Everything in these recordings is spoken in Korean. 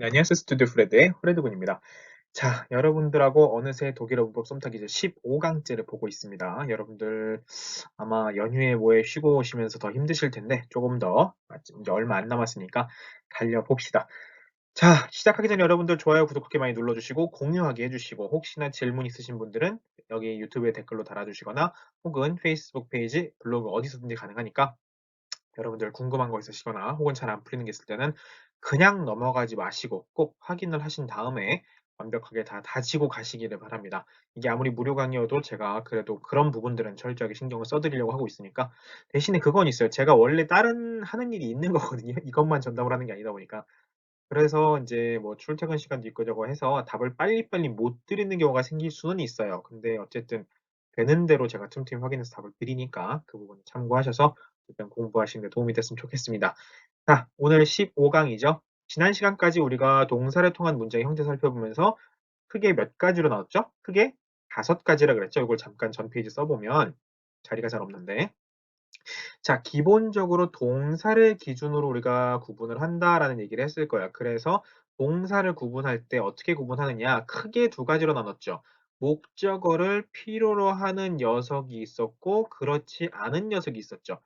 네, 안녕하세요. 스튜디오 프레드의 프레드군입니다. 자, 여러분들하고 어느새 독일어 문법 썸타기 이제 15강째를 보고 있습니다. 여러분들 아마 연휴에 뭐에 쉬고 오시면서 더 힘드실 텐데 조금 더 이제 얼마 안 남았으니까 달려봅시다. 자, 시작하기 전에 여러분들 좋아요, 구독하기 많이 눌러주시고 공유하기 해주시고 혹시나 질문 있으신 분들은 여기 유튜브에 댓글로 달아주시거나 혹은 페이스북 페이지, 블로그 어디서든지 가능하니까 여러분들 궁금한 거 있으시거나 혹은 잘 안 풀리는 게 있을 때는 그냥 넘어가지 마시고 꼭 확인을 하신 다음에 완벽하게 다 다지고 가시기를 바랍니다. 이게 아무리 무료 강의여도 제가 그래도 그런 부분들은 철저하게 신경을 써드리려고 하고 있으니까 대신에 그건 있어요. 제가 원래 다른 하는 일이 있는 거거든요. 이것만 전담을 하는 게 아니다 보니까. 그래서 이제 뭐 출퇴근 시간도 있고 저거 해서 답을 빨리빨리 못 드리는 경우가 생길 수는 있어요. 근데 어쨌든 되는 대로 제가 틈틈이 확인해서 답을 드리니까 그 부분 참고하셔서 일단 공부하시는 데 도움이 됐으면 좋겠습니다. 자, 오늘 15강이죠. 지난 시간까지 우리가 동사를 통한 문장의 형태 살펴보면서 크게 몇 가지로 나눴죠? 크게 5가지라 그랬죠. 이걸 잠깐 전 페이지 써보면 자리가 잘 없는데. 자, 기본적으로 동사를 기준으로 우리가 구분을 한다라는 얘기를 했을 거야. 그래서 동사를 구분할 때 어떻게 구분하느냐? 크게 2가지로 나눴죠. 목적어를 필요로 하는 녀석이 있었고 그렇지 않은 녀석이 있었죠.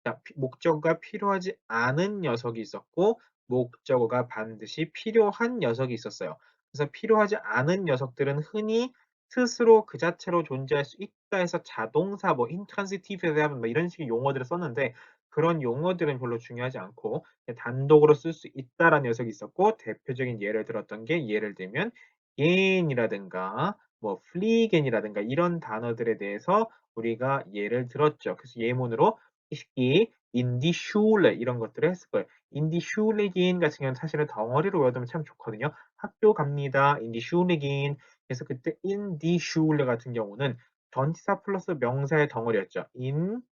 자, 목적어가 필요하지 않은 녀석이 있었고 목적어가 반드시 필요한 녀석이 있었어요. 그래서 필요하지 않은 녀석들은 흔히 스스로 그 자체로 존재할 수 있다 해서 자동사, 뭐 intransitive verb 뭐 이런 식의 용어들을 썼는데 그런 용어들은 별로 중요하지 않고 단독으로 쓸 수 있다라는 녀석이 있었고 대표적인 예를 들었던 게 예를 들면 gain이라든가 뭐 fliegен이라든가 이런 단어들에 대해서 우리가 예를 들었죠. 그래서 예문으로 이 in die Schule 이런 것들을 했을 거예요. in die Schule gehen 같은 경우는 사실은 덩어리로 외우면 참 좋거든요. 학교 갑니다. in die Schule gehen. 그래서 그때 in die Schule 같은 경우는 전치사 플러스 명사의 덩어리였죠. in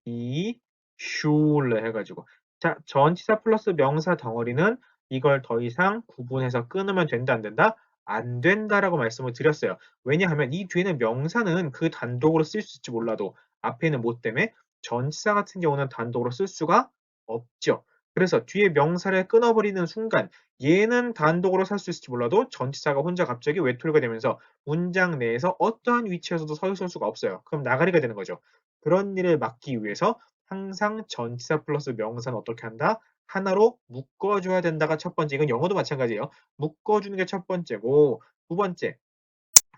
die Schule 해가지고 자 전치사 플러스 명사 덩어리는 이걸 더 이상 구분해서 끊으면 된다 안 된다? 안 된다라고 말씀을 드렸어요. 왜냐하면 이 뒤에는 명사는 그 단독으로 쓸 수 있지 몰라도 앞에는 뭐 때문에 전치사 같은 경우는 단독으로 쓸 수가 없죠. 그래서 뒤에 명사를 끊어버리는 순간 얘는 단독으로 살 수 있을지 몰라도 전치사가 혼자 갑자기 외톨이가 되면서 문장 내에서 어떠한 위치에서도 서 있을 수가 없어요. 그럼 나가리가 되는 거죠. 그런 일을 막기 위해서 항상 전치사 플러스 명사는 어떻게 한다? 하나로 묶어줘야 된다가 첫 번째. 이건 영어도 마찬가지예요. 묶어주는 게 첫 번째고 두 번째.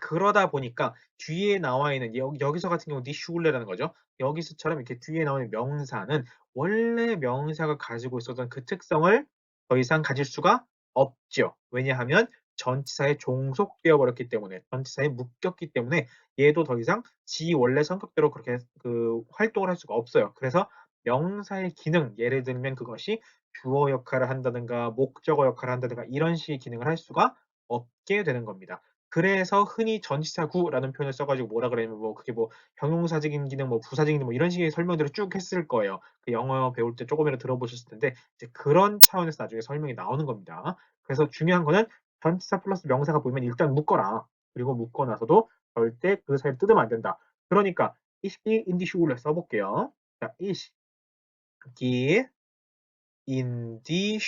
그러다 보니까 뒤에 나와 있는 여기서 같은 경우 니슈울레라는 거죠. 여기서처럼 이렇게 뒤에 나오는 명사는 원래 명사가 가지고 있었던 그 특성을 더 이상 가질 수가 없죠. 왜냐하면 전치사에 종속되어 버렸기 때문에 전치사에 묶였기 때문에 얘도 더 이상 지 원래 성격대로 그렇게 그 활동을 할 수가 없어요. 그래서 명사의 기능 예를 들면 그것이 주어 역할을 한다든가 목적어 역할을 한다든가 이런 식의 기능을 할 수가 없게 되는 겁니다. 그래서 흔히 전치사구라는 표현을 써가지고 뭐라 그러냐면 뭐 그게 뭐 형용사적인 기능, 뭐 부사적인 기능 뭐 이런 식의 설명들을 쭉 했을 거예요. 그 영어 배울 때 조금이라도 들어보셨을 텐데 이제 그런 차원에서 나중에 설명이 나오는 겁니다. 그래서 중요한 거는 전치사 플러스 명사가 보이면 일단 묶어라. 그리고 묶어 나서도 절대 그 사이를 뜯으면 안 된다. 그러니까 ich gehe in die Schule 써볼게요. 자, ich gehe in die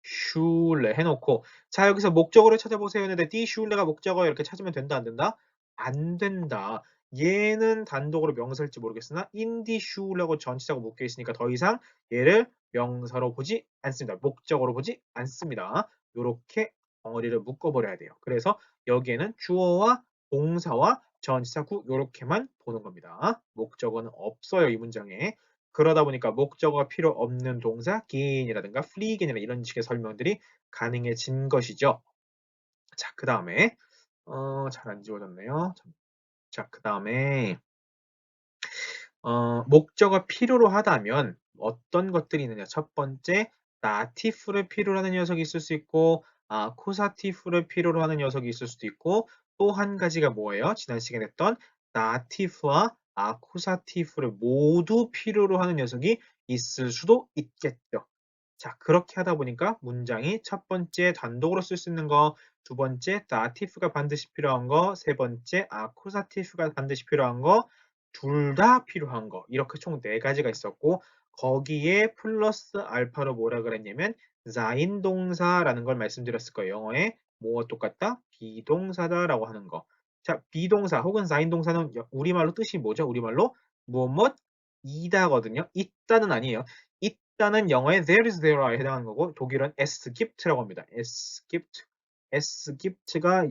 Schule 해놓고 자 여기서 목적어를 찾아보세요 했는데 die Schule가 목적어 이렇게 찾으면 된다 안 된다? 안 된다. 얘는 단독으로 명사일지 모르겠으나 in die Schule하고 전치사가 묶여 있으니까 더 이상 얘를 명사로 보지 않습니다. 목적어로 보지 않습니다. 요렇게 덩어리를 묶어버려야 돼요. 그래서 여기에는 주어와 동사와 전치사구 요렇게만 보는 겁니다. 목적어는 없어요 이 문장에. 그러다 보니까 목적어가 필요 없는 동사 gein이라든가 fliegен이나 이런 식의 설명들이 가능해진 것이죠. 자, 그 다음에 잘 안 지워졌네요. 자, 그 다음에 목적어 필요로 하다면 어떤 것들이 있느냐. 첫 번째, 나티프를 필요로 하는 녀석이 있을 수 있고 코사티프를 필요로 하는 녀석이 있을 수도 있고 또 한 가지가 뭐예요? 지난 시간에 했던 나티프와 아쿠사티프를 모두 필요로 하는 녀석이 있을 수도 있겠죠. 자, 그렇게 하다 보니까 문장이 첫 번째 단독으로 쓸 수 있는 거, 두 번째 다티프가 반드시 필요한 거, 세 번째 아쿠사티프가 반드시 필요한 거, 둘 다 필요한 거 이렇게 총 4가지가 있었고 거기에 플러스 알파로 뭐라 그랬냐면 sein 동사라는 걸 말씀드렸을 거예요. 영어에 뭐가 똑같다? 비동사다라고 하는 거. 자, 비동사 혹은 sein 동사는 우리말로 뜻이 뭐죠? 우리말로 무엇 이다거든요. 있다는 아니에요. 있다는 영어에 there is there에 해당하는 거고 독일은 es gibt라고 합니다. es gibt. es gibt가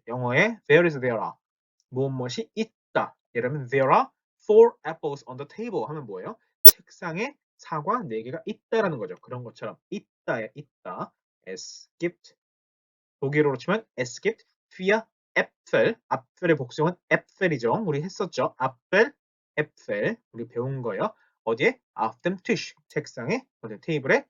영어에 there is there. 무엇이 있다. 예를 들면 there are four apples on the table 하면 뭐예요? 책상에 사과 4개가 있다라는 거죠. 그런 것처럼 있다에 있다. Es gibt. 독일어로 치면 es gibt vier Äpfel. apfel의 복수형은 Äpfel이죠. 우리 했었죠. Apfel, Äpfel. 우리 배운 거예요. 어디에? Auf dem Tisch. 책상에, 테이블에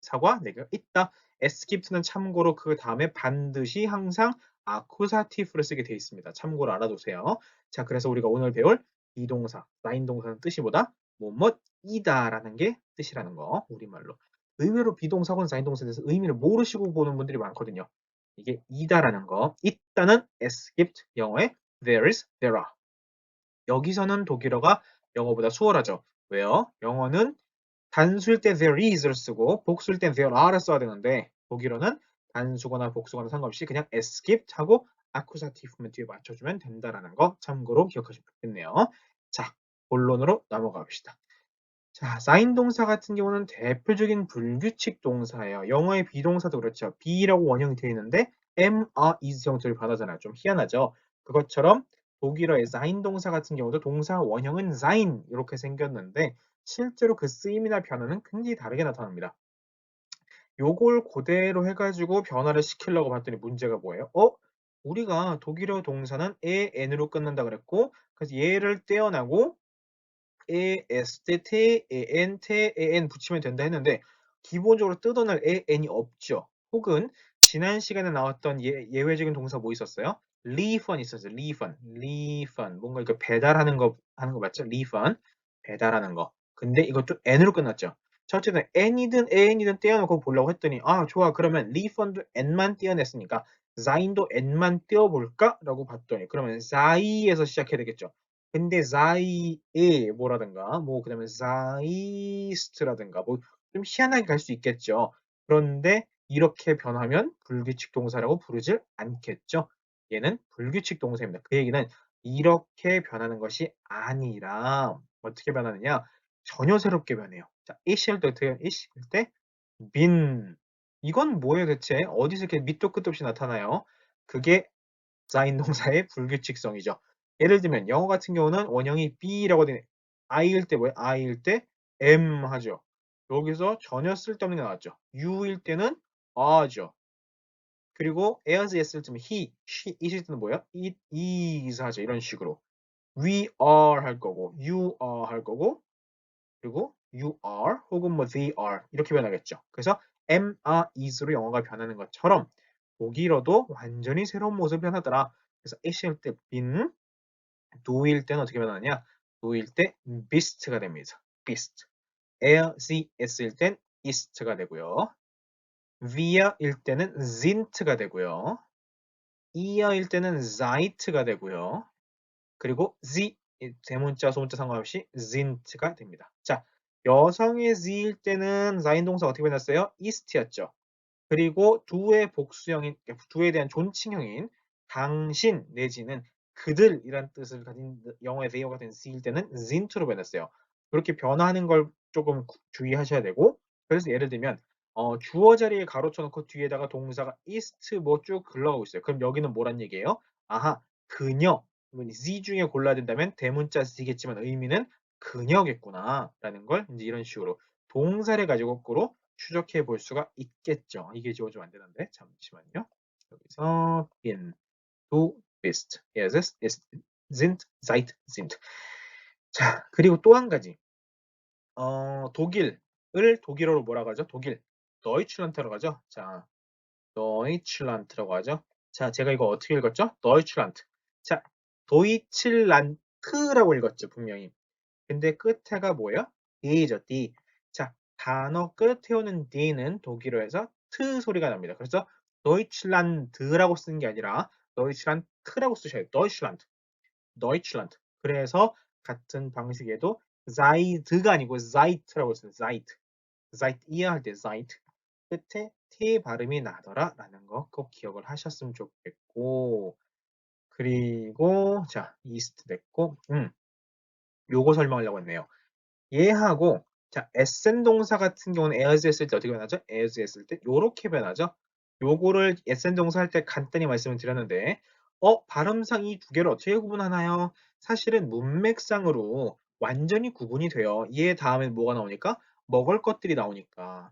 사과 4개가 있다. es gibt는 참고로 그 다음에 반드시 항상 아쿠사티프를 쓰게 되어 있습니다. 참고로 알아두세요. 자, 그래서 우리가 오늘 배울 비동사, sein 동사는 뜻이 뭐다? 뭐뭐이다라는 게 뜻이라는 거, 우리말로. 의외로 비동사 혹은 sein 동사에 대해서 의미를 모르시고 보는 분들이 많거든요. 이게 이다라는 거, 있다는 es gibt, 영어에 there is, there are. 여기서는 독일어가 영어보다 수월하죠. 왜요? 영어는 단수일 때 there is를 쓰고 복수일 때 there are를 써야 되는데 독일어는 단수거나 복수거나 상관없이 그냥 es gibt 하고 아쿠사티브만 뒤에 맞춰주면 된다라는 거 참고로 기억하시면 좋겠네요. 자, 본론으로 넘어가 봅시다. 자, sein 동사 같은 경우는 대표적인 불규칙 동사예요. 영어의 비동사도 그렇죠. be라고 원형이 되어 있는데 am, are, is 형태를 변하잖아요. 좀 희한하죠. 그것처럼 독일어의 sein 동사 같은 경우도 동사 원형은 sein 이렇게 생겼는데 실제로 그 쓰임이나 변화는 굉장히 다르게 나타납니다. 요걸 그대로 해가지고 변화를 시키려고 봤더니 문제가 뭐예요? 우리가 독일어 동사는 에, n으로 끝난다 그랬고 그래서 얘를 떼어나고 에, s, t, en, t, en 붙이면 된다 했는데 기본적으로 뜯어낼 에, n이 없죠. 혹은 지난 시간에 나왔던 예외적인 동사 뭐 있었어요? liefern 있었어요. liefern. 뭔가 이렇게 배달하는 거 하는 거 맞죠? liefern. 배달하는 거. 근데 이것도 n으로 끝났죠. 자, 어쨌든 n이든 an이든 떼어놓고 보려고 했더니 좋아. 그러면 liefern도 n만 떼어냈으니까 sein도 n만 떼어볼까? 라고 봤더니 그러면 sei에서 시작해야 되겠죠. 근데 자이에 뭐라든가 뭐 그다음에 자이스트라든가 뭐 좀 희한하게 갈 수 있겠죠. 그런데 이렇게 변하면 불규칙 동사라고 부르질 않겠죠. 얘는 불규칙 동사입니다. 그 얘기는 이렇게 변하는 것이 아니라 어떻게 변하느냐? 전혀 새롭게 변해요. 자, 이시할 때 어떻게 해요? 이시할 때 빈. 이건 뭐예요 대체? 어디서 이렇게 밑도 끝도 없이 나타나요? 그게 sein 동사의 불규칙성이죠. 예를 들면 영어 같은 경우는 원형이 be라고 되는 I일 때 뭐예요? I일 때 am 하죠. 여기서 전혀 쓸데없는 게 나왔죠. you일 때는 are죠. 그리고 as, s일 때는 he, she, it일 때는 뭐예요? it is 하죠. 이런 식으로. we are 할 거고 you are 할 거고 그리고 you are 혹은 뭐 they are 이렇게 변하겠죠. 그래서 am, are, is로 영어가 변하는 것처럼 독일어도 완전히 새로운 모습이 변하더라. 그래서 is일 때 been, do일 때는 어떻게 변하느냐? do일 때 beast가 됩니다. beast. s일 땐 ist가 되고요. we일 때는 sint가 되고요. ear일 때는 seit가 되고요. 그리고 z 대문자 소문자 상관없이 sint가 됩니다. 자, 여성의 z일 때는 sein 동사 어떻게 변했어요? ist였죠. 그리고 do의 복수형인 do에 대한 존칭형인 당신 내지는 그들이란 뜻을 가진 영어의 they가 된 c일 때는 sint로 변했어요. 그렇게 변화하는 걸 조금 주의하셔야 되고 그래서 예를 들면 주어 자리에 가로쳐 놓고 뒤에다가 동사가 ist 뭐 쭉 흘러가고 있어요. 그럼 여기는 뭐란 얘기예요? 아하, 그녀. Z 중에 골라야 된다면 대문자 Z겠지만 의미는 그녀겠구나 라는 걸 이제 이런 식으로 동사를 가지고 거꾸로 추적해 볼 수가 있겠죠. 이게 지워지면 안 되는데 잠시만요. 여기서 in, du bist, es ist, sind, seid, sind. 자, 그리고 또 한 가지. 독일을 독일어로 뭐라고 하죠? 독일. Deutschland라고 하죠. 자, Deutschland라고 하죠. 자, 제가 이거 어떻게 읽었죠? Deutschland. 자, 도이칠란트라고 읽었죠, 분명히. 근데 끝에가 뭐예요? D죠, D. 자, 단어 끝에 오는 D는 독일어에서 트 소리가 납니다. 그래서 Deutschland라고 쓰는 게 아니라 Deutschland라고 쓰셔야 돼요. Deutschland. Deutschland. 그래서 같은 방식에도 zeit가 아니고 zeit라고 했어요. zeit. zeit 이해할 때 zeit. 끝에 t 발음이 나더라라는 거 꼭 기억을 하셨으면 좋겠고 그리고 자 east 됐고 요거 설명하려고 했네요. 얘하고 자 SN 동사 같은 경우는 as 했을 때 어떻게 변하죠? as 했을 때 요렇게 변하죠. 요거를 SN 동사 할 때 간단히 말씀을 드렸는데 발음상 이 두 개를 어떻게 구분하나요? 사실은 문맥상으로 완전히 구분이 돼요. 얘 다음에 뭐가 나오니까? 먹을 것들이 나오니까.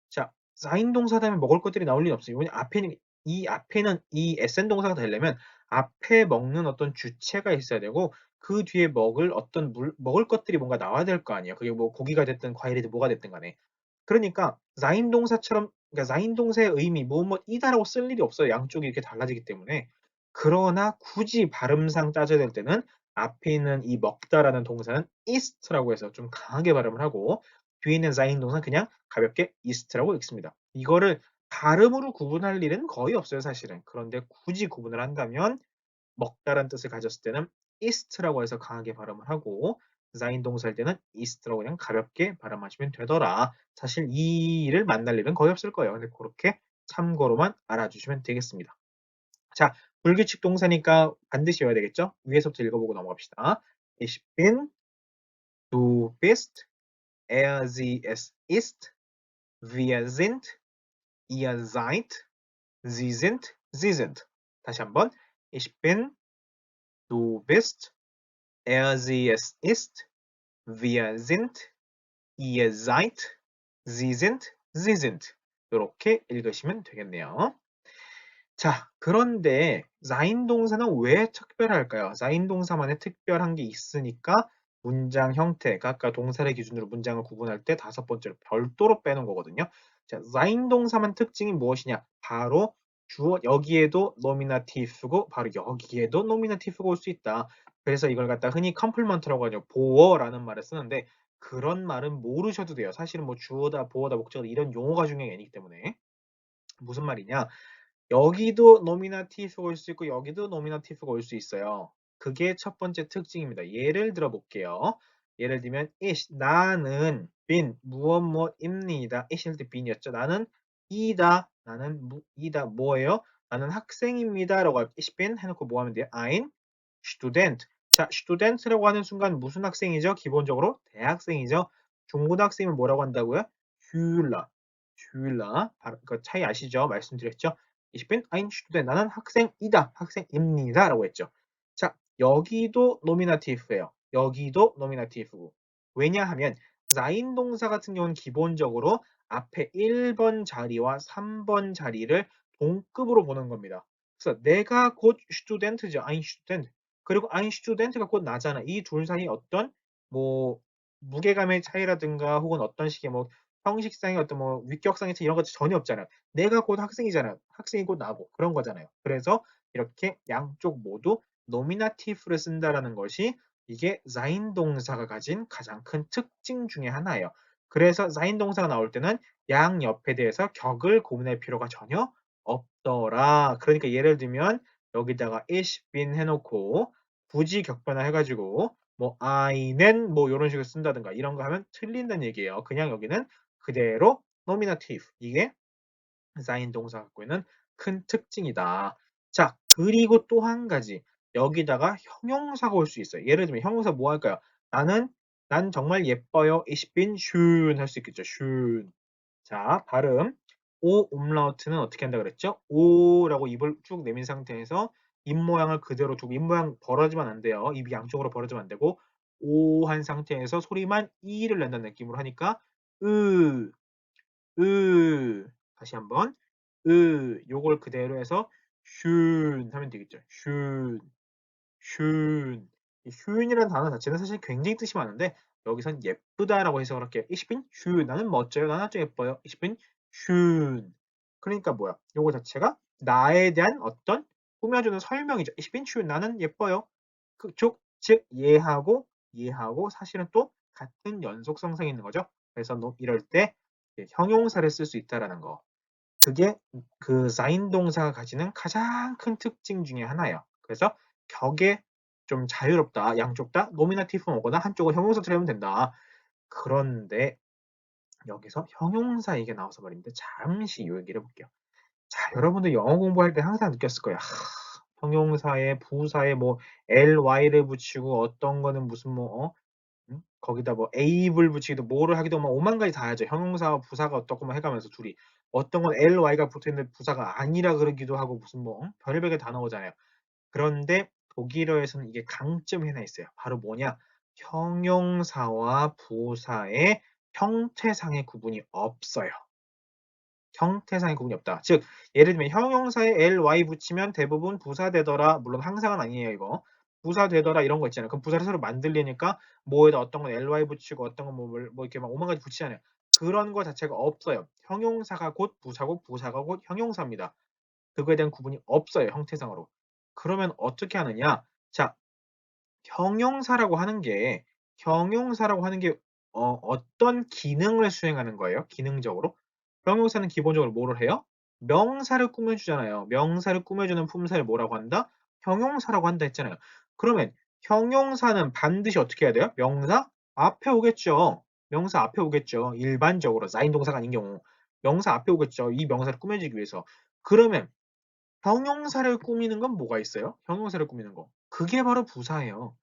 자, 사인 동사 다음에 먹을 것들이 나올 리는 없어요. 왜냐면 앞에는 이 SN 동사가 되려면 앞에 먹는 어떤 주체가 있어야 되고 그 뒤에 먹을 것들이 뭔가 나와야 될 거 아니에요. 그게 뭐 고기가 됐든 과일이든 뭐가 됐든 간에. 그러니까 사인 동사처럼 그러니까 사인 동사의 의미 뭐이다라고 쓸 일이 없어요. 양쪽이 이렇게 달라지기 때문에. 그러나 굳이 발음상 따져야 될 때는 앞에 있는 이 먹다라는 동사는 eat라고 해서 좀 강하게 발음을 하고 뒤에 있는 사인 동사는 그냥 가볍게 eat라고 읽습니다. 이거를 발음으로 구분할 일은 거의 없어요, 사실은. 그런데 굳이 구분을 한다면 먹다라는 뜻을 가졌을 때는 east라고 해서 강하게 발음을 하고 사인 동사일 때는 east라고 그냥 가볍게 발음하시면 되더라. 사실 이 일을 만날 일은 거의 없을 거예요. 근데 그렇게 참고로만 알아주시면 되겠습니다. 자, 불규칙 동사니까 반드시 외워야 되겠죠? 위에서부터 읽어보고 넘어갑시다. Ich bin, du bist, sie, es ist, wir sind, ihr seid, sie sind, sie sind. 다시 한번. Ich bin, du bist, sie, es ist, wir sind, ihr seid, sie sind, sie sind. 이렇게 읽으시면 되겠네요. 자, 그런데 사인 동사는 왜 특별할까요? 사인 동사만의 특별한 게 있으니까 문장 형태가 아까 동사를 기준으로 문장을 구분할 때 다섯 번째로 별도로 빼는 거거든요. 자, 사인 동사만 특징이 무엇이냐? 바로 주어 여기에도 노미나티브고 바로 여기에도 노미나티브가 올 수 있다. 그래서 이걸 갖다 흔히 컴플먼트라고 하죠. 보어라는 말을 쓰는데 그런 말은 모르셔도 돼요. 사실은 뭐 주어다, 보어다, 목적어다 이런 용어가 중요한 게 아니기 때문에 무슨 말이냐? 여기도 노미나티브가 올 수 있고 여기도 노미나티브가 올 수 있어요. 그게 첫 번째 특징입니다. 예를 들어 볼게요. 예를 들면 ish 나는 bin 무엇 무엇입니다. ish일 때 bin이었죠. 나는 이다. 나는 이다. 뭐예요? 나는 학생입니다. 라고 할게 ich bin 해놓고 뭐 하면 돼요? ein Student. 자, student라고 하는 순간 무슨 학생이죠? 기본적으로 대학생이죠. 중고등학생을 뭐라고 한다고요? Schüler. Schüler. 그 차이 아시죠? 말씀드렸죠? Ich bin ein Student. 나는 학생이다. 학생입니다. 라고 했죠. 자, 여기도 노미나티브예요. 여기도 노미나티브고. 왜냐하면 사인 동사 같은 경우는 기본적으로 앞에 1번 자리와 3번 자리를 동급으로 보는 겁니다. 그래서 내가 곧 student죠. ein Student. 그리고 ein Student가 곧 나잖아. 이 둘 사이 어떤 뭐 무게감의 차이라든가 혹은 어떤 식의 뭐 형식상의 어떤 뭐 위격상의 차이 이런 것 전혀 없잖아요. 내가 곧 학생이잖아요. 학생이 곧 나고 그런 거잖아요. 그래서 이렇게 양쪽 모두 노미나티브를 쓴다라는 것이 이게 사인 동사가 가진 가장 큰 특징 중에 하나예요. 그래서 사인 동사가 나올 때는 양 옆에 대해서 격을 고민할 필요가 전혀 없더라. 그러니까 예를 들면 여기다가 ich bin 해놓고 부지 격변화 해가지고 뭐 I는 뭐 이런 식으로 쓴다든가 이런 거 하면 틀린다는 얘기예요. 그냥 여기는 그대로 노미나티브 이게 사인 동사 갖고 있는 큰 특징이다. 자, 그리고 또 한 가지 여기다가 형용사가 올 수 있어요. 예를 들면 형용사 뭐 할까요? 난 정말 예뻐요. Ich bin schön 할 수 있겠죠. schön. 자, 발음. 오 umlaut는 어떻게 한다 그랬죠? 오라고 입을 쭉 내민 상태에서 입 모양을 그대로 두고 입 모양 벌어지면 안 돼요. 입이 양쪽으로 벌어지면 안 되고 오 한 상태에서 소리만 이를 낸다는 느낌으로 하니까 으, 다시 한번 요걸 그대로 해서 슌 하면 되겠죠. 슌, 슌. 이 슌이라는 단어 자체는 사실 굉장히 뜻이 많은데 여기선 예쁘다라고 해서 그렇게 Ich bin schön. 나는 멋져요. 나는 아주 예뻐요. Ich bin schön. 그러니까 뭐야? 요거 자체가 나에 대한 어떤 꾸며주는 설명이죠. Ich bin schön. 나는 예뻐요. 즉 얘하고 사실은 또 같은 연속성상이 있는 거죠. 그래서 이럴 때 형용사를 쓸 수 있다라는 거. 그게 그 사인 동사가 가지는 가장 큰 특징 중에 하나예요. 그래서 격의 좀 자유롭다. 양쪽 다 노미나티브만 오거나 한쪽은 형용사처럼 하면 된다. 그런데 여기서 형용사 얘기가 나와서 말인데 잠시 이 얘기를 해볼게요. 자, 여러분들 영어 공부할 때 항상 느꼈을 거예요. 형용사에 부사에 뭐 ly를 붙이고 어떤 거는 무슨 뭐 거기다 뭐 able을 붙이기도 뭐를 하기도 막 오만 가지 다 하죠. 형용사와 부사가 어떻고 막 해가면서 둘이 어떤 건 ly가 붙어있는데 부사가 아니라 그러기도 하고 무슨 뭐 별의별 게 다 나오잖아요. 그런데 독일어에서는 이게 강점이 하나 있어요. 바로 뭐냐? 형용사와 부사의 형태상의 구분이 없어요. 형태상의 구분이 없다. 즉 예를 들면 형용사에 ly 붙이면 대부분 부사 되더라. 물론 항상은 아니에요 이거. 부사 되더라 이런 거 있잖아요. 그럼 부사를 새로 만들려니까 뭐에다 어떤 건 ly 붙이고 어떤 건 뭐 이렇게 막 오만 가지 붙이잖아요. 그런 거 자체가 없어요. 형용사가 곧 부사고 부사가 곧 형용사입니다. 그거에 대한 구분이 없어요. 형태상으로. 그러면 어떻게 하느냐? 자, 형용사라고 하는 게 어떤 기능을 수행하는 거예요? 기능적으로? 형용사는 기본적으로 뭐를 해요? 명사를 꾸며주잖아요. 명사를 꾸며주는 품사를 뭐라고 한다? 형용사라고 한다 했잖아요. 그러면 형용사는 반드시 어떻게 해야 돼요? 명사 앞에 오겠죠. 명사 앞에 오겠죠. 일반적으로 사인 동사가 아닌 경우 명사 앞에 오겠죠. 이 명사를 꾸며주기 위해서. 그러면 형용사를 꾸미는 건 뭐가 있어요? 형용사를 꾸미는 거. 그게 바로 부사예요.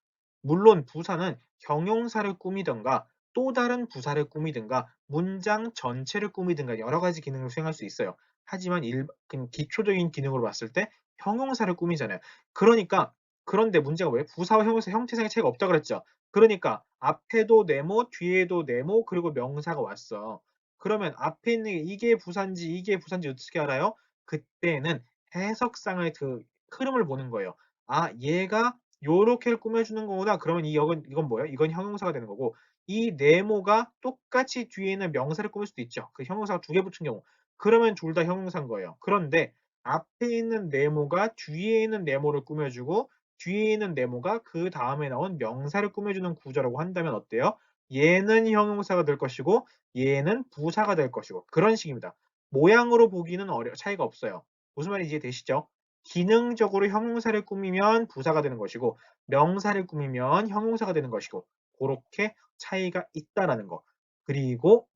물론 부사는 형용사를 꾸미든가 또 다른 부사를 꾸미든가 문장 전체를 꾸미든가 여러 가지 기능을 수행할 수 있어요. 하지만 그냥 기초적인 기능으로 봤을 때 형용사를 꾸미잖아요. 그러니까 그런데 문제가 뭐예요? 부사와 형용사 형태상의 차이가 없다 그랬죠. 그러니까 앞에도 네모, 뒤에도 네모, 그리고 명사가 왔어. 그러면 앞에 있는 이게 부사인지 이게 부사인지 어떻게 알아요? 그때는 해석상의 그 흐름을 보는 거예요. 아, 얘가 요렇게 꾸며주는 거구나. 그러면 이건 뭐예요? 이건 형용사가 되는 거고, 이 네모가 똑같이 뒤에 있는 명사를 꾸밀 수도 있죠. 그 형용사가 두 개 붙은 경우. 그러면 둘 다 형용사인 거예요. 그런데 앞에 있는 네모가 뒤에 있는 네모를 꾸며주고, 뒤에 있는 네모가 그 다음에 나온 명사를 꾸며주는 구조라고 한다면 어때요? 얘는 형용사가 될 것이고, 얘는 부사가 될 것이고, 그런 식입니다. 모양으로 보기는 차이가 없어요. 무슨 말인지 이해되시죠? 기능적으로 형용사를 꾸미면 부사가 되는 것이고 명사를 꾸미면 형용사가 되는 것이고 그렇게 차이가 있다라는 거. 그리고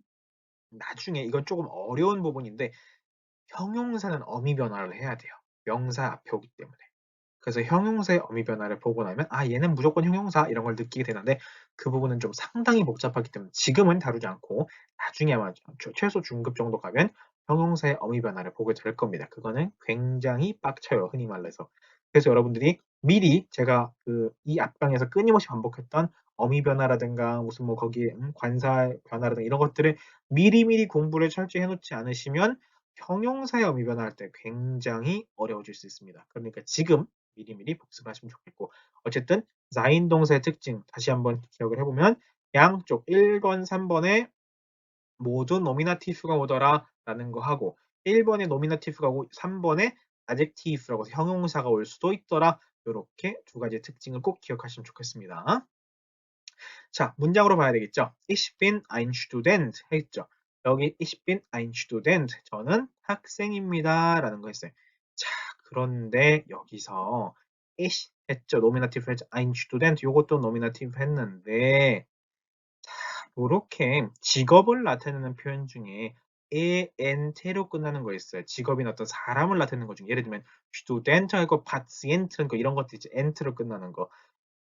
나중에 이건 조금 어려운 부분인데 형용사는 어미 변화를 해야 돼요. 명사 앞에 오기 때문에. 그래서 형용사의 어미 변화를 보고 나면 아 얘는 무조건 형용사 이런 걸 느끼게 되는데 그 부분은 좀 상당히 복잡하기 때문에 지금은 다루지 않고 나중에 아마 최소 중급 정도 가면 형용사의 어미 변화를 보게 될 겁니다. 그거는 굉장히 빡쳐요. 흔히 말해서. 그래서 여러분들이 미리 제가 이 앞방에서 끊임없이 반복했던 어미 변화라든가 무슨 뭐 거기에 관사 변화라든가 이런 것들을 미리미리 공부를 철저히 해놓지 않으시면 형용사의 어미 변화할 때 굉장히 어려워질 수 있습니다. 그러니까 지금 미리미리 복습을 하시면 좋겠고 어쨌든 자인 동사의 특징 다시 한번 기억을 해보면 양쪽 1번, 3번에 모두 노미나티브가 오더라 라는 거 하고 1번에 노미나티브가 오고 3번에 adjective라고 해서 형용사가 올 수도 있더라 이렇게 두 가지 특징을 꼭 기억하시면 좋겠습니다. 자, 문장으로 봐야 되겠죠. Ich bin ein Student 했죠. 여기 Ich bin ein Student. 저는 학생입니다. 라는 거 했어요. 자, 그런데 여기서 ich 했죠. 노미나티브 했죠. ein Student 요것도 노미나티브 했는데 자, 요렇게 직업을 나타내는 표현 중에 ente로 끝나는 거 있어요. 직업인 어떤 사람을 나타내는 것 중에 예를 들면 Student 하고 Patient 이런 것도 있죠. ente로 끝나는 거.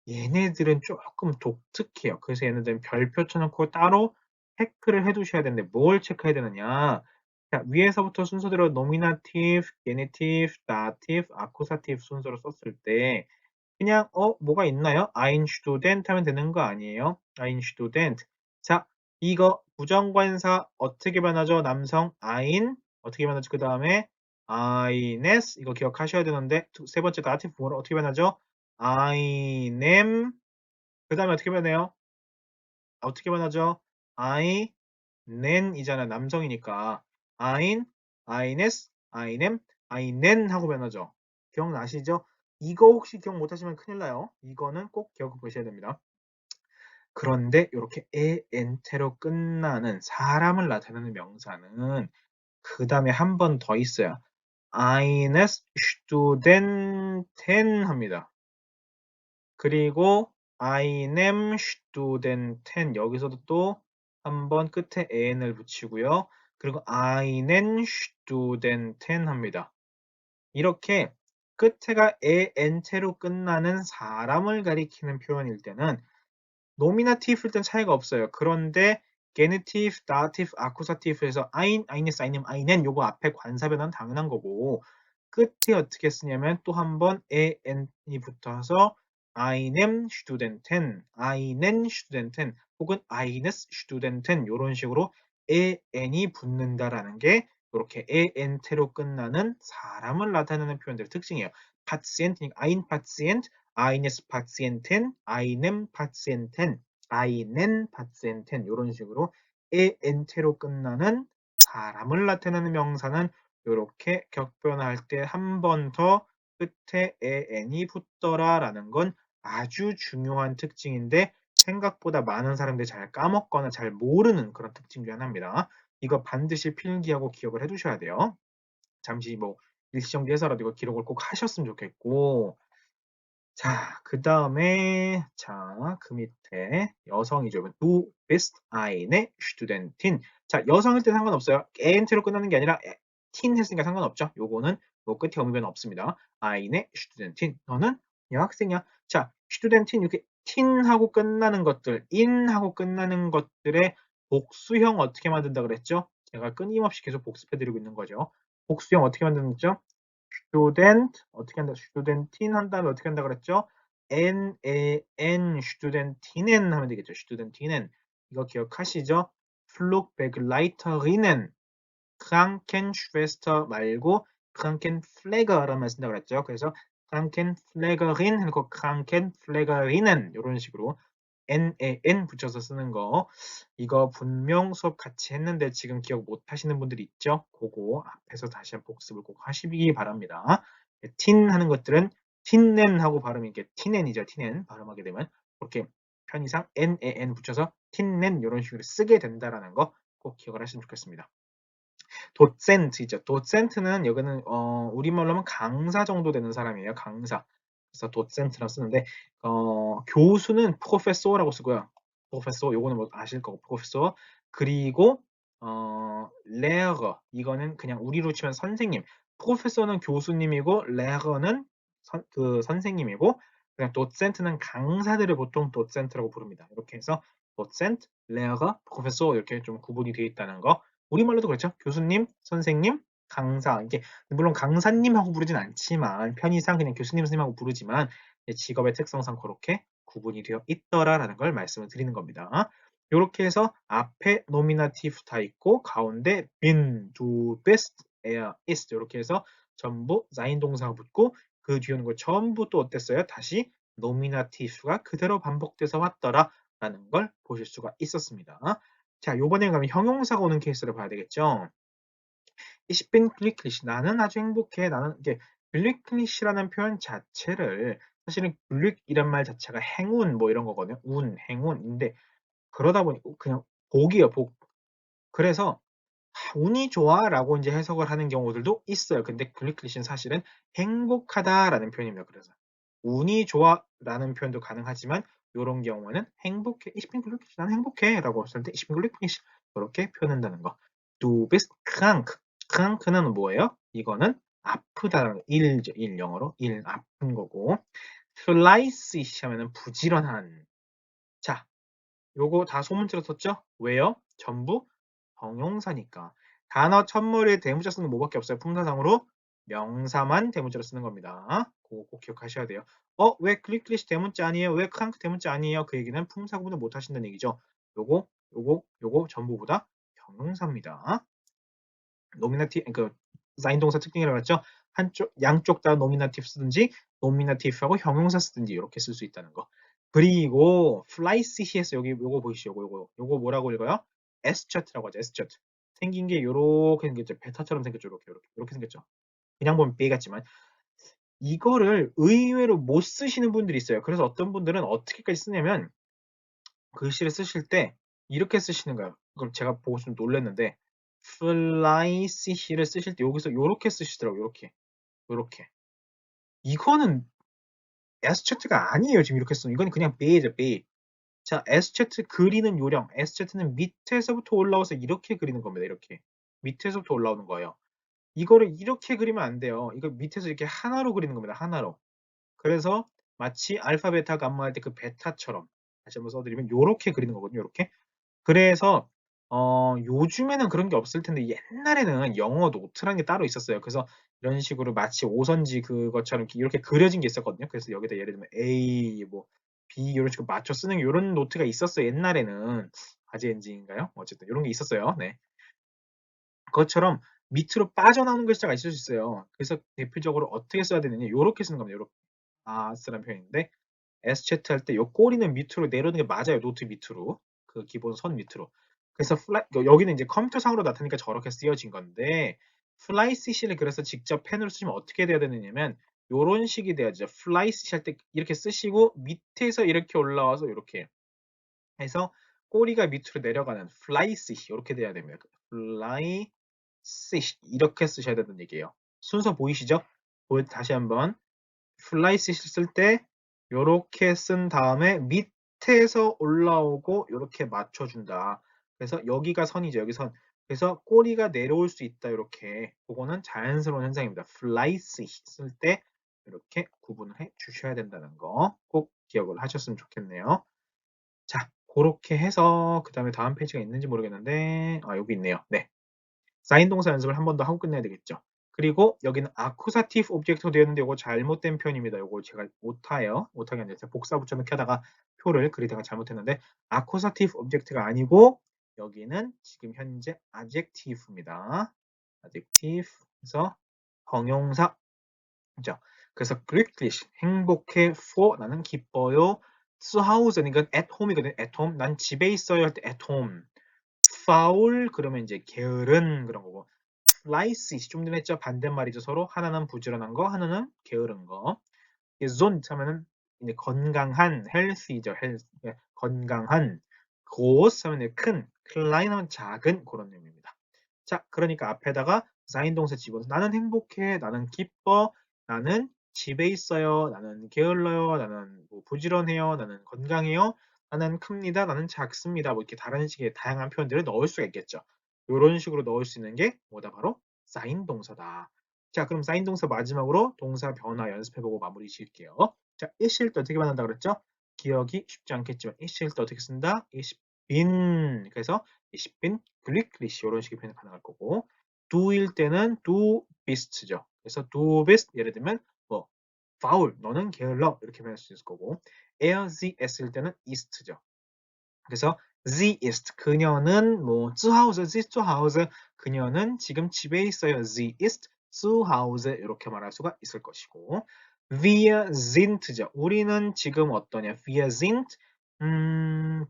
얘네들은 조금 독특해요. 그래서 얘네들은 별표 쳐놓고 따로 체크를 해두셔야 되는데 뭘 체크해야 되느냐? 자, 위에서부터 순서대로 nominative, genitive, dative, accusative 순서로 썼을 때 그냥 뭐가 있나요? ein Student 하면 되는 거 아니에요? ein Student. 자, 이거 부정관사 어떻게 변하죠? 남성 ein 어떻게 변하죠? 그 다음에 eines 이거 기억하셔야 되는데 세 번째 dative 뭐로 어떻게 변하죠? einem 그 다음에 어떻게 변해요? 어떻게 변하죠? einen이잖아요. 남성이니까 ein, eines, einem, einen 하고 변하죠. 기억나시죠? 이거 혹시 기억 못하시면 큰일 나요. 이거는 꼭 기억해 보셔야 됩니다. 그런데 이렇게 엔테로 끝나는 사람을 나타내는 명사는 그 다음에 한 번 더 있어요. eines Studenten 합니다. 그리고 einem Studenten 여기서도 또 한번 끝에 en을 붙이고요. 그리고 einen Studenten 합니다. 이렇게 끝에가 en테로 끝나는 사람을 가리키는 표현일 때는 노미나티브일 땐 차이가 없어요. 그런데 게니티브, 다티브, 아쿠사티브에서 ein, eines, einem, einen 요거 앞에 관사 변화는 당연한 거고 끝에 어떻게 쓰냐면 또 한 번 en이 붙어서 einem Studenten, einen Studenten 혹은 eines Studenten 이런 식으로 en이 붙는다라는 게 이렇게 en테로 끝나는 사람을 나타내는 표현들의 특징이에요. Patient, ein Patient, eines Patienten, einem Patienten, einen Patienten 이런 식으로 en테로 끝나는 사람을 나타내는 명사는 이렇게 격변할 때 한 번 더 끝에 en이 붙더라라는 건 아주 중요한 특징인데 생각보다 많은 사람들이 잘 까먹거나 잘 모르는 그런 특징 중 하나입니다. 이거 반드시 필기하고 기억을 해두셔야 돼요. 잠시 뭐 일시정지 해서라도 이거 기록을 꼭 하셨으면 좋겠고 자, 그 다음에 자, 그 밑에 여성이죠. Du bist eine Studentin. 자, 여성일 때 상관없어요. 엔트로 끝나는 게 아니라 틴 했으니까 상관없죠. 요거는 뭐 끝에 어미변 없습니다. eine Studentin. 너는 여학생이야. 자, Studentin 이렇게 틴하고 끝나는 것들, in하고 끝나는 것들의 복수형 어떻게 만든다 그랬죠? 제가 끊임없이 계속 복습해드리고 있는 거죠. 복수형 어떻게 만드는죠? student 어떻게 한다? studentin 한 다음에 어떻게 한다 그랬죠? n studentinnen 하면 되겠죠. studentinnen 이거 기억하시죠? Flugbegleiterinnen Krankenschwester 말고 Krankenpfleger라면 쓴다 그랬죠. 그래서 Krankenpflegerin 하고 Krankenpflegerinnen 이런 식으로 NAN 붙여서 쓰는 거 이거 분명 수업 같이 했는데 지금 기억 못 하시는 분들이 있죠? 그거 앞에서 다시 한번 복습을 꼭 하시기 바랍니다. 틴 하는 것들은 틴넨 하고 발음이 이게 티넨이죠. 티넨 발음하게 되면 그렇게 편의상 NAN 붙여서 틴넨 이런 식으로 쓰게 된다라는 거 꼭 기억을 하시면 좋겠습니다. 도센트이죠. 도센트는 여기는 우리말로 하면 강사 정도 되는 사람이에요. 강사. 그래서 도센트라고 쓰는데 교수는 프로페서라고 쓰고요. 프로페서 요거는 뭐 아실 거고 프로페서 그리고 레어 이거는 그냥 우리로 치면 선생님. 프로페서는 교수님이고 레어는 그 선생님이고 그냥 도센트는 강사들을 보통 도센트라고 부릅니다. 이렇게 해서 도센트, 레어, 프로페서 이렇게 좀 구분이 되어 있다는 거 우리말로도 그렇죠. 교수님, 선생님, 강사. 이게 물론 강사님하고 부르진 않지만 편의상 그냥 교수님, 선생님하고 부르지만 직업의 특성상 그렇게 구분이 되어 있더라라는 걸 말씀을 드리는 겁니다. 이렇게 해서 앞에 노미나티브 다 있고 가운데 bin, du bist, er ist 이렇게 해서 전부 sein 동사가 붙고 그 뒤에 오는 거 전부 또 어땠어요? 다시 노미나티브가 그대로 반복돼서 왔더라라는 걸 보실 수가 있었습니다. 자, 요번에 그럼 형용사가 오는 케이스를 봐야 되겠죠. Ich bin glücklich. 나는 아주 행복해. 나는 이게 glücklich라는 표현 자체를 사실은 glück이란 말 자체가 행운 뭐 이런 거거든요. 운, 행운인데 그러다 보니 그냥 복이에요, 복. 그래서 운이 좋아라고 이제 해석을 하는 경우들도 있어요. 근데 glücklich는 사실은 행복하다라는 표현입니다. 그래서 운이 좋아라는 표현도 가능하지만 이런 경우에는 행복해, ich bin glücklich, 나는 행복해라고 했을 때 ich bin glücklich 이렇게 표현한다는 거. Du bist krank. krank는 뭐예요? 이거는 아프다라는 일죠. 일 영어로 일 아픈 거고. fleißig 하면은 부지런한. 자, 요거 다 소문대로 썼죠? 왜요? 전부 형용사니까. 단어 첫머리에 대문자 쓰는 거 뭐밖에 없어요. 품사상으로 명사만 대문자로 쓰는 겁니다. 그거 꼭 기억하셔야 돼요. 왜 클릭클리시 대문자 아니에요? 왜 크랑크 대문자 아니에요? 그 얘기는 품사 구분을 못 하신다는 얘기죠. 요거 전부 다 형용사입니다. 노미나티브 그 사인 동사 특징이라고 했죠. 한쪽 양쪽 다 노미나티브 쓰든지 노미나티브하고 형용사 쓰든지 이렇게 쓸 수 있다는 거. 그리고 플라이시시에서 여기 요거 보이시죠? 요거 뭐라고 읽어요? S차트라고 하죠. S차트. 생긴 게 요렇게 생겼죠. 베타처럼 생겼죠. 요렇게 생겼죠. 그냥 보면 B 같지만 이거를 의외로 못 쓰시는 분들이 있어요. 그래서 어떤 분들은 어떻게까지 쓰냐면 글씨를 쓰실 때 이렇게 쓰시는 거예요. 그럼 제가 보고 좀 놀랐는데 flyC를 쓰실 때 여기서 요렇게 쓰시더라고요. 요렇게. 이거는 SZ가 아니에요. 지금 이렇게 쓰면 이건 그냥 be죠, be. 자, SZ 그리는 요령. SZ는 밑에서부터 올라와서 이렇게 그리는 겁니다. 이렇게 밑에서부터 올라오는 거예요. 이거를 이렇게 그리면 안 돼요. 이거 밑에서 이렇게 하나로 그리는 겁니다. 하나로. 그래서 마치 알파, 베타, 감마 할 때 그 베타처럼 다시 한번 써드리면 요렇게 그리는 거거든요. 요렇게. 그래서 요즘에는 그런 게 없을 텐데 옛날에는 영어 노트라는 게 따로 있었어요. 그래서 이런 식으로 마치 오선지 그것처럼 이렇게 그려진 게 있었거든요. 그래서 여기다 예를 들면 A, 뭐 B 이런 식으로 맞춰 쓰는 이런 노트가 있었어요. 옛날에는 과제 엔진인가요? 어쨌든 이런 게 있었어요. 네. 그것처럼 밑으로 빠져나오는 글자가 있을 수 있어요. 그래서 대표적으로 어떻게 써야 되느냐? 요렇게 쓰는 겁니다. 요렇게 아스라는 표현인데 SZ 할 때 요 꼬리는 밑으로 내려오는 게 맞아요. 노트 밑으로. 그 기본 선 밑으로. 그래서 여기는 이제 컴퓨터상으로 나타나니까 저렇게 쓰여진 건데 플라이시시를 그래서 직접 펜으로 쓰시면 어떻게 돼야 되느냐면 요런 식이 돼야죠. 플라이시시 할 때 이렇게 쓰시고 밑에서 이렇게 올라와서 이렇게 해서 꼬리가 밑으로 내려가는 플라이시시 이렇게 돼야 됩니다. 플라이시시 이렇게 쓰셔야 된다는 얘기예요. 순서 보이시죠? 다시 한번 플라이시시 쓸 때 요렇게 쓴 다음에 밑에서 올라오고 요렇게 맞춰준다. 그래서 여기가 선이죠. 여기 선. 그래서 꼬리가 내려올 수 있다. 요렇게. 그거는 자연스러운 현상입니다. 플라이시시 쓸 때 이렇게 구분을 해 주셔야 된다는 거 꼭 기억을 하셨으면 좋겠네요. 자, 그렇게 해서 그 다음에 다음 페이지가 있는지 모르겠는데 여기 있네요. 네. 사인 동사 연습을 한 번 더 하고 끝내야 되겠죠. 그리고 여기는 accusative object가 되었는데 이거 잘못된 표현입니다. 이거 제가 오타예요. 오타가 아니라 복사 붙여넣기 하다가 표를 그리다가 잘못했는데 accusative object가 아니고 여기는 지금 현재 adjective입니다. adjective 그래서 형용사 죠. 그래서 glücklich 행복해 for 나는 기뻐요. zu Hause는 이건 at home이거든요. at home 난 집에 있어요 할 때 at home. faul 그러면 이제 게으른 그런 거고 fleißig 좀 전에 했죠. 반대말이죠. 서로 하나는 부지런한 거, 하나는 게으른 거. gesund 하면은 이제 건강한 healthy죠. health 건강한 groß 하면 큰, klein 하면 작은 그런 의미입니다. 자, 그러니까 앞에다가 사인 동사 집어서 나는 행복해, 나는 기뻐, 나는 집에 있어요, 나는 게을러요, 나는 뭐 부지런해요, 나는 건강해요, 나는 큽니다, 나는 작습니다. 뭐 이렇게 다른 식의 다양한 표현들을 넣을 수가 있겠죠. 이런 식으로 넣을 수 있는 게 뭐다 바로 사인 동사다. 자, 그럼 사인 동사 마지막으로 동사 변화 연습해보고 마무리 지을게요. 자, 이실 때 어떻게 변한다 그랬죠? 기억이 쉽지 않겠지만 이실 때 어떻게 쓴다? ich bin 그래서 ich bin glücklich 이런 식의 표현이 가능할 거고 do일 때는 du bist죠. 그래서 du bist 예를 들면 뭐 faul 너는 게을러 이렇게 표현할 수 있을 거고 sie s일 때는 ist죠. 그래서 sie ist 그녀는 뭐 zu Hause, sie ist zu Hause 그녀는 지금 집에 있어요. sie ist zu Hause 이렇게 말할 수가 있을 것이고 wir sind죠. 우리는 지금 어떠냐? wir sind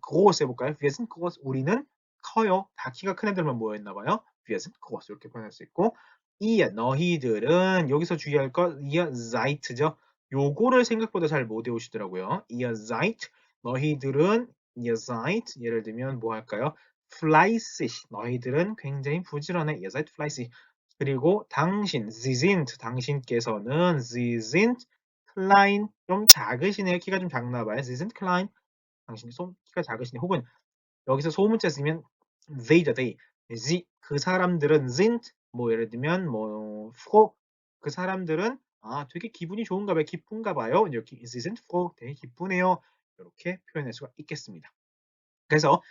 groß 해볼까요? wir sind groß 우리는 커요. 다 키가 큰 애들만 모여있나 봐요. wir sind groß 이렇게 표현할 수 있고 ihr 너희들은 여기서 주의할 것 ihr seid죠. 요거를 생각보다 잘 못 외우시더라고요. ihr seid 너희들은 ihr seid 예를 들면 뭐 할까요? fleißig 너희들은 굉장히 부지런해. ihr seid fleißig. 그리고 당신 Sie sind 당신께서는 Sie sind klein 좀 작으시네요. 키가 좀 작나 봐요. Sie sind klein 당신이 키가 작으시네. 혹은 여기서 소문자 쓰면 they죠, they. sie 그 사람들은 sind 뭐 예를 들면 뭐 froh 그 사람들은 되게 기분이 좋은가 봐요. 기쁜가 봐요. 이렇게 sie sind froh 되게 기쁘네요. 이렇게 표현할 수가 있겠습니다. 그래서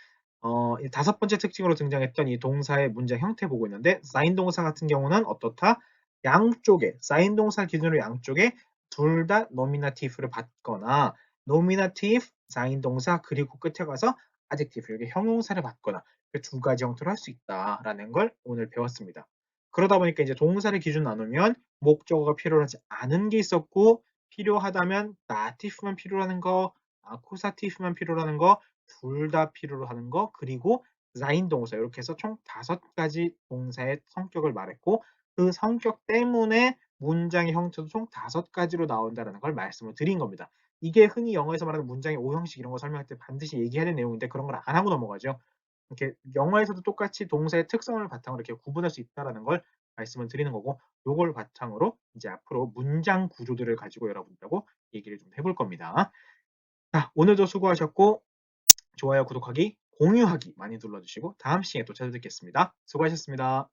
이 다섯 번째 특징으로 등장했던 이 동사의 문장 형태 보고 있는데 사인 동사 같은 경우는 어떻다? 양쪽에 사인 동사 기준으로 양쪽에 둘 다 노미나티브를 받거나 노미나티브 사인 동사 그리고 끝에 가서 adjective 이렇게 형용사를 받거나 두 가지 형태로 할 수 있다라는 걸 오늘 배웠습니다. 그러다 보니까 이제 동사를 기준 나누면 목적어가 필요하지 않은 게 있었고 필요하다면 나티브만 필요하는 거, 아쿠사티브만 필요하는 거 둘 다 필요로 하는 거 그리고 라인 동사 이렇게 해서 총 5가지 동사의 성격을 말했고 그 성격 때문에 문장의 형태도 총 5가지로 나온다는 걸 말씀을 드린 겁니다. 이게 흔히 영어에서 말하는 문장의 오형식 이런 거 설명할 때 반드시 얘기해야 되는 내용인데 그런 걸 안 하고 넘어가죠. 이렇게 영어에서도 똑같이 동사의 특성을 바탕으로 이렇게 구분할 수 있다는 걸 말씀을 드리는 거고 요걸 바탕으로 이제 앞으로 문장 구조들을 가지고 여러분들하고 얘기를 좀 해볼 겁니다. 자, 오늘도 수고하셨고 좋아요, 구독하기, 공유하기 많이 눌러주시고 다음 시간에 또 찾아뵙겠습니다. 수고하셨습니다.